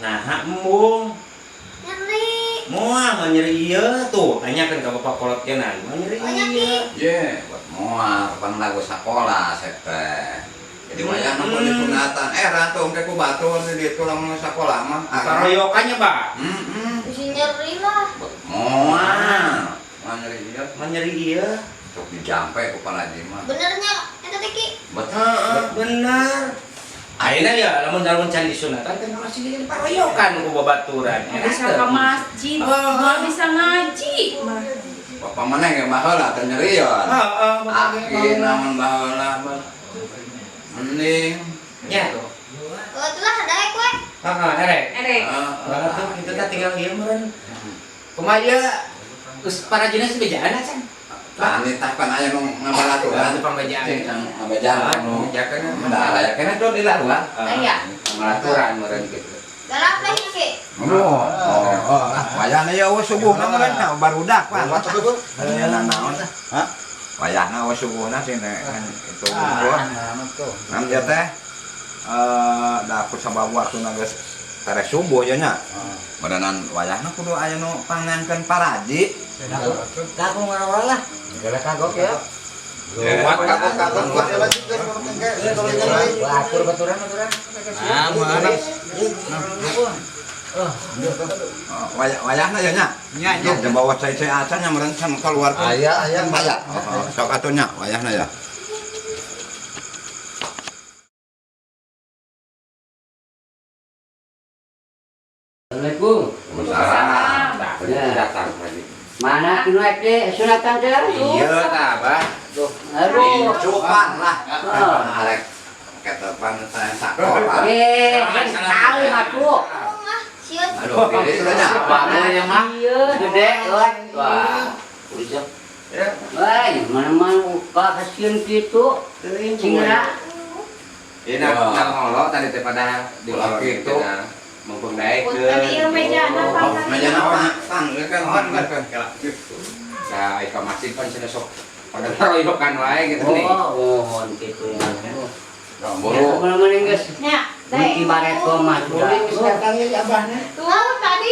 Nah, embung. Nyeri. Moal nyeri ieu tuh, tanyakeun ka Bapak Kolot kenan. Nyeri ieu. Ye, buat moal pan lagu sekolah teh. Jadi wayah nu disunatan rantung teh ku batur di ditu lamun sekolah mah. Karoyokannya, Pak. Bisa nyeri lah. Moal. Nyeri ieu. Nyeri ieu. Sok dijampe ku Paraji mah. Benernya eta teh Ki. Bener. Ayeuna ya lamun can disunatan teh masih jadi paroyokan ku babaturan. Bisa ke masjid, nggak bisa ngaji. Bapak mana yang baheula teh nyerion. Heeh, Aki namun baheula mending nya tuh. Itulah daek we. Erek. Erek. Itu teh tinggal ieu meureun. Kumaha ieu geus parajina sebejaan can. Tani tapan aya nu ngabalaturan. Itu pambejaan. Ngabejaan nu Jakeun. da aya keneh tuh di luar. Aya. Ngabalaturan meureun kitu. Galak teh Ki. Wayahna ya we subuhna meureun barudak Pak. Aya naon teh? Hah? Wayahna we subuhna sih itu gua. Nam dia teh da aku sabab waktuna geus tere subuh nya nya. Badanan wayahna kudu aya nu pangankeun Paraji. Kagok ngarola lah. Gak kagok ya. Kagok Batur baturan. Nah, mana? Wayahna ya nya. Nya bawa cai-cai acan yang meureun can keluar. Aya. Sok atunya wayahna ya. Assalamualaikum. Waalaikumsalam. Datang tadi. Mana kinu eke sunatan teh? Iya tah, Bah. Aduh. Cupan lah. Alek ketepan saya sakola. Tahu atuh. Sieun. Aduh, pilih sudah nya. Bangnya mah ieu gede euy. Wah. Wah, mana-mana ka kasieun kitu. Cingra. Enak ngolo tadi teh pada di kitu. Mumpung daek Tadi ieu mejana apa? Meja apa? Pang kan kan. Nah, ika masih pan cenah sok pada ngaroyokan wae gitu nih. Oh, kitu ya. buru. Mana-mana geus. Nya, Muti baret mah sudah. Tuh tadi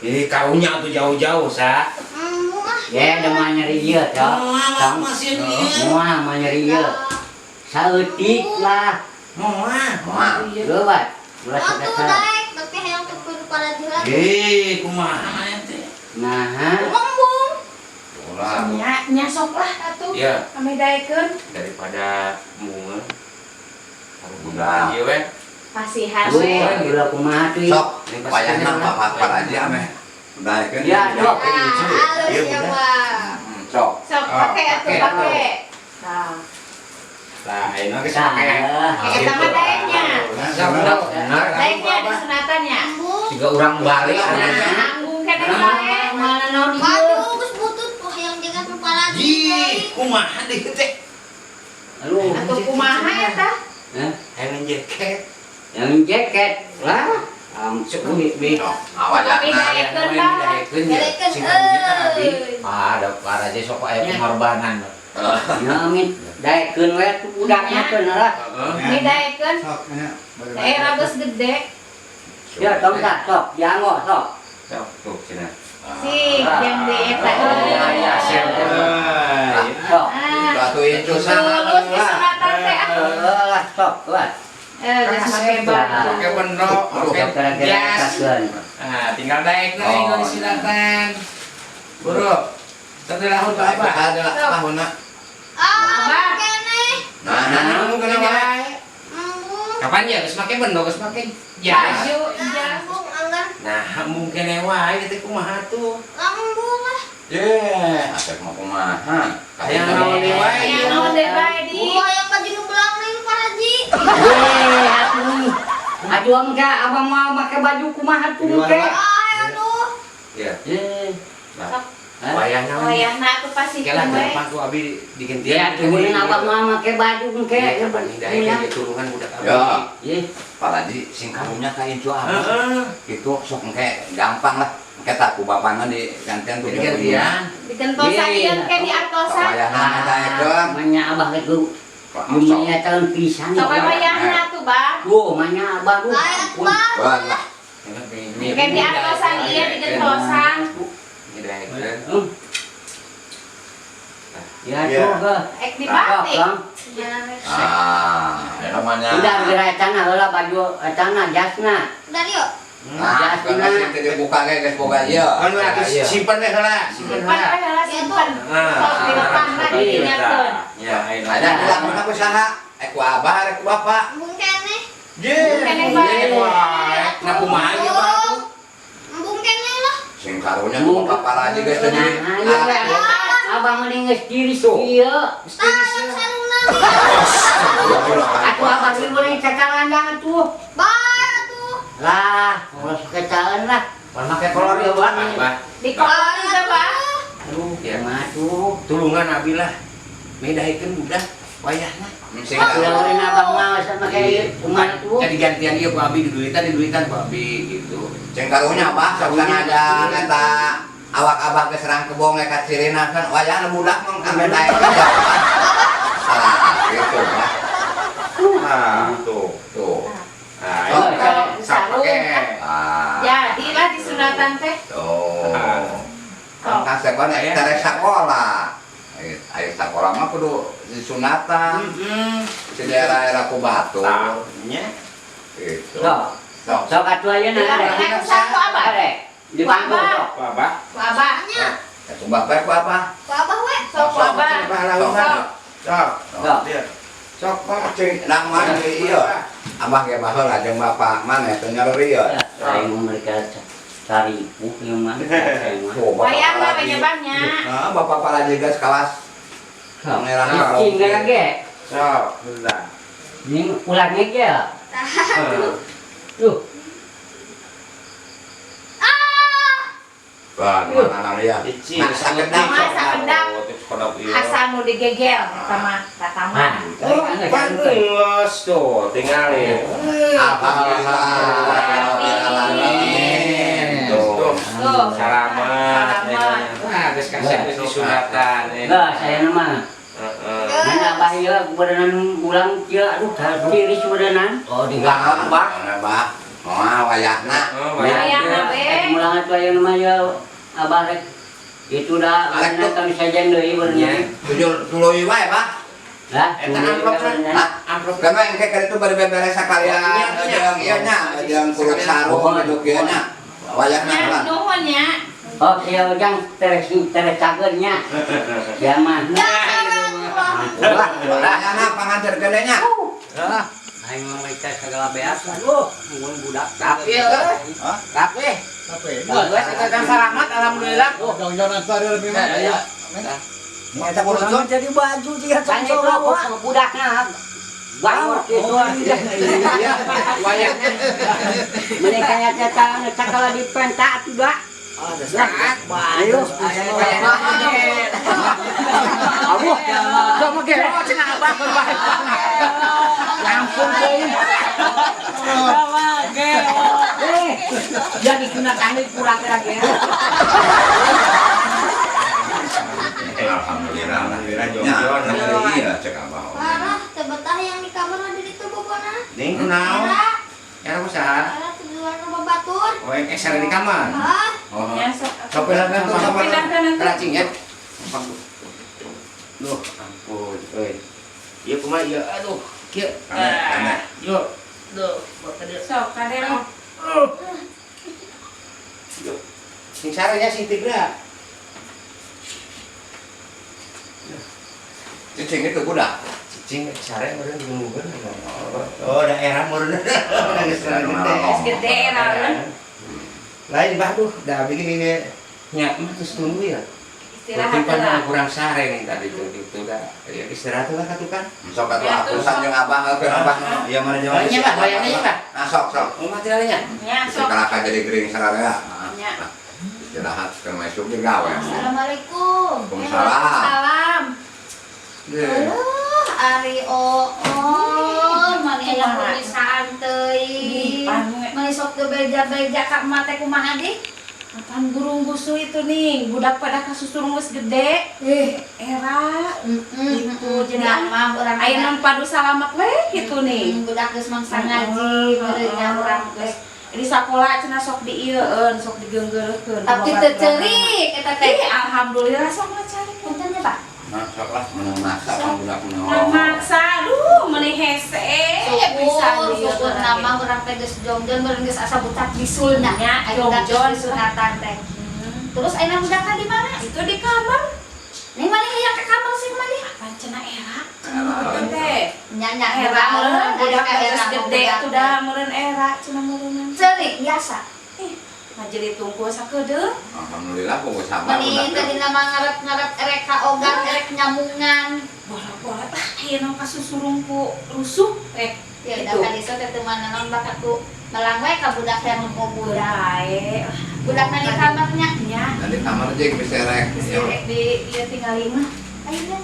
Ini karunya tuh jauh-jauh, Sa. Ya, ada mah nyeri ieu teh. Masih ini. Moal mah nyeri ieu. Saeutik lah. Moal. Leuwat. Ulah Atuh sadar. daek, tapi hayang tepur Paraji lah. Kumaha ente? Nah, Ngembung. Ulah. nya sok lah atuh. Iya, Kami daekeun daripada mungeun. Udah. Ieu we. pasihan lu we. gila kumaha tuh. Sok, wayahna papar aja ameh. Udah kan. Ya, sok. Halus ya, Pak. Sok. Sok pakai atuh pakai. Nah, Nah, ini geus Nah, pake. eta mah daeknya. Benar. Daeknya di sunatannya. Ngembung. Jika orang balik Nanggung kene bae. mana naon ieu? Waduh, geus butut tuh hayang jaga ke Paraji. Ih, kumaha deui teh? Aduh. Atuh kumaha eta? Hah? Hayang jaket. Yang jaket lah. Cukup Bi. Awalnya Kami daekeun Bang. Daekeun, Ada Paraji sok aya pengorbanan. Nyamit daekeun we tuh budakna teh lah. Ini daekeun. Daerah geus gede. Ya tong tak sok, jango sok. Sok tuh cenah. Si yang di eta. Ya, siap. Sok. Batu itu sama Tulus di sunatan teh. Lah sok, lah. Geus make batu. Pakai bendok, pakai Kira-kira jas. kaskeun. Nah, tinggal daek nih di silatan. Buru. Setelah untuk apa? Ada tahunna. Ah, kene. Nah, Kamu kenapa? Ngembung. Kapan ya? Geus make bendok, geus make jas. Baju jas. Ngembung anggar. Nah, mungkin wae teh kumaha tuh. Ngembung lah. ye, asep mau kumaha. Hayang naon deui wae. Yang naon deui bae di. Gua hayang baju nu belang ning Paraji. Aduh enggak, abang mau pakai baju kumaha tuh ke? Aduh. Ya. Hah? Wayahna. Wayahna tuh pasti Kela we. gampang tuh abi diganti. Ya, kemudian abang mau pakai baju ke? Ya, pandai turunan budak abi. Ya. Ih, Paraji sing karunya ka incu abah. Heeh. Itu sok engke gampang lah. Engke tak ku bapana di gantian tuh Gantian. Dikentosan ieu ke di artosan. Wayahna daekeun. manya abah itu dunia tahun pisan. Sok wayahna tuh, Bang. Tuh, manya abah tuh. Layak, Bang. Wah lah. Kayak di atosan iya di gentosan. Ya tuh ke. Ek di batik. Yang namanya. Udah gerai tanah lah baju tanah jasna. Udah yuk. Nah, karena sih dibuka kayak guys boga ieu. Kan atuh simpen deh heula, simpen Simpan heula. lah simpan. Kalau di depan mah diingatkeun. Ya, Ada bilang mana ku saha? Ku abah, ku bapak. Embung kene. Kene bae. Nah kumaha ieu batu? Embung kene lah. Sing karunya ku bapak lagi guys tadi. Nah, iya. Abang mending geus diri ieu. Tayang sarungna. Aku abang ini boleh cakalan jangan tuh. Bae tuh. Lah, harus kecaan lah. Mana kayak kolor ya, Bang? Di kolor juga, Pak. Aduh, ya Mah tuh. tulungan abi lah. Medahikeun budak wayahna. Sing Udah abang mau sama kayak kemana tuh? Jadi gantian ieu ku abi diduitan ku abi gitu. Sing karunya Abah sok ada eta awak abah geus serang kebong lekat sirina kan wayahna budak mah kan daek. Gitu, Pak. Nah, tuh. Nah, Oh, ini sarung. Jadilah di sunatan teh. Kan sekolah dari sekolah. Ayo sekolah mah kudu disunatan. Di daerah-daerah Kubatu. nya Gitu. Sok atuh aja nah ada. Aku satu apa? Ada. Di bangku sok. apa? Ku abahnya. Coba bae ku apa? Ku abah we. Sok ku abah. Sok. Sok Pak cing nang mana ieu? Abah ge baheula jeung bapak mana teu nyari ieu. Saya mau mereka cari yang mana? Wayang lah penyebabnya. Nah, bapak pala juga kelas. Merah Cing lagi. Sok, sudah. Ini ulangnya aja. Tuh. Wah, mana ya? Icing, Masa gedang. Masa gedang. Asa nu digegel eta mah tataman. Pantes tuh, tinggalin. Alhamdulillah. Tuh, Tuh. selamat. Selamat. Wah, geus kasih geus disunatan. Enggak, saya nama. Mana bahaya kebenaran ulang kia aduh diri sebenaran. Oh, di belakang, Bang. Bang. Oh, wayahna. Wayahna we. Mulangan tuh yang namanya abah rek. Itu dah mana kami saja deui benernya. Tuluy wae, Pak. Lah, Eta amplop amplop. Kan yang kayak itu bari beberes sakalian jeung ieu nya, jeung kulit sarung gitu kieu nya. Wayahna Nya lah. nuhun nya. oh kieu jang teres cageurnya. Ya mah. Wayahna pangancer gedenya. Aing mah mereka segala beas. Aduh, mun budak. Tapi tapi. Bagus, kita selamat alhamdulillah. Eta kudu jadi baju dia kan itu budaknya. Bangun itu Wayahnya. mereka nyata cakala di pentak juga. Ayo, Aduh, gak mau gelo cenah abah berbahaya. langsung deh. Jadi kena kami kurang lagi. Alhamdulillah. Iya, cek abah. Parah, tebetah yang di kamar ada di tubuh kona. Ning kunaon? Ya usaha. Parah, tujuan rumah batur. Oh, yang ekstra di kamar. Ah, Oh. Nya sok. Sopirna tuh sama Keracing ya. Duh, ampun, euy. Ieu kumaha ieu? Aduh, kieu. Aneh. Yuk. Duh, bakal Sok kadero. Yuk. Sing sarenya sing tiga. Cicing itu budak. Cicing sare meureun nunggueun. Oh, daerah meureun. Geus Gede rareun. Lain bah tuh, dah begini nih. Nya, mah terus tunggu ya. Istirahat Timpan lah. kurang sare nih tadi tuh gitu dah. Ya istirahat lah katu kan. Sok atuh akusan jeung abah ke abah. Iya mana jeung. Nya bah, bayangnya nya bah. Nah, sok. Oh, materialnya. Nya sok. Kalaka jadi gering sararea. Nya. Istirahat keur masuk di gawe. Assalamualaikum. Waalaikumsalam. Salam. Aduh, Ari mani aya tulisan teuing. Mani sok teu beja-beja ka emak teh kumaha di? Apaan burung busu itu nih? Budak pada kasusurung geus gede. Era. Itu jadi mah urang aya non padu salamat we gitu nih. budak geus mangsa ngaji, meureunnya urang geus di sekolah cenah sok dieueun, sok digeunggeulkeun. Tapi teu ceurik eta teh. Alhamdulillah sok macari. Punten ya, Pak. Masak lah, menang masak kan budak Nang maksa, aduh meuni hese. Syukur nama urang teh geus jongjon meureun geus asa butak bisulna. Nya, Aya budak jongjon. disunatan teh. Terus ayeuna budakna di mana? Itu di kamar. Ning mana aya ke kamar sih mani? Apaan cenah era? Era. Teh. Nya Era meureun budak geus era gede tuh dah meureun era cenah meureunan. Ceurik biasa. Ngajeri tungku sakeudeuh. Alhamdulillah kok sabar Meni tadi nama ngarep-ngarep erek kaogan, erek nyamungan. Bola-bola ayeuna kasusurung ku rusuh Ya Gitu. udah kali so teh mana non bakat ku melang we ka budak yang mau budak. bae. Budakna di kamarnya. Nya. dan di kamar aja bisa rek Direk di ieu tinggal imah. Ayo deh.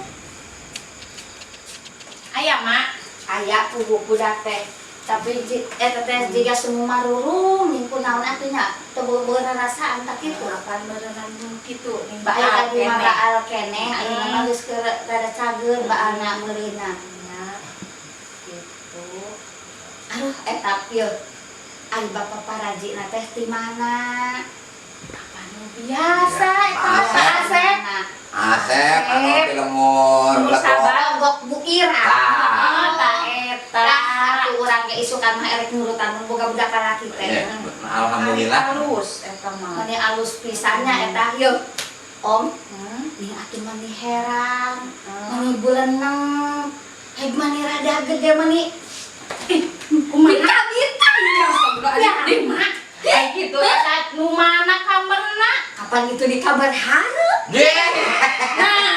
Aya mak. Aya ku budak teh. Tapi eta teh jiga semua marurung minggu naon artinya teu beurasaan tak kitu. Kapan berenang kitu ning Aya baal tadi mah keneh. baal keneh, ayeuna mah geus keur rada cager baalna meurina. Nya. Gitu. Aduh eta pieu. Ai bapak parajina teh di mana? Apa nu Biasa eta Asep. Asep anu Asep. di lemur Lemur sabar. Gok bukir Ah. ah. ta eta. Atuh urang ge isukan mah erek nurutan mun boga budak laki teh. alhamdulillah Halus eta mah. Mani alus pisannya eta yeuh. Om, nih atuh mani heran, mani buleneng, hai mani rada gede mani. Kumaha? Bita-bita. Ya, di mak. Kayak gitu eta nu mana kamarna? Kapan itu di kabar hareup? ye Nah,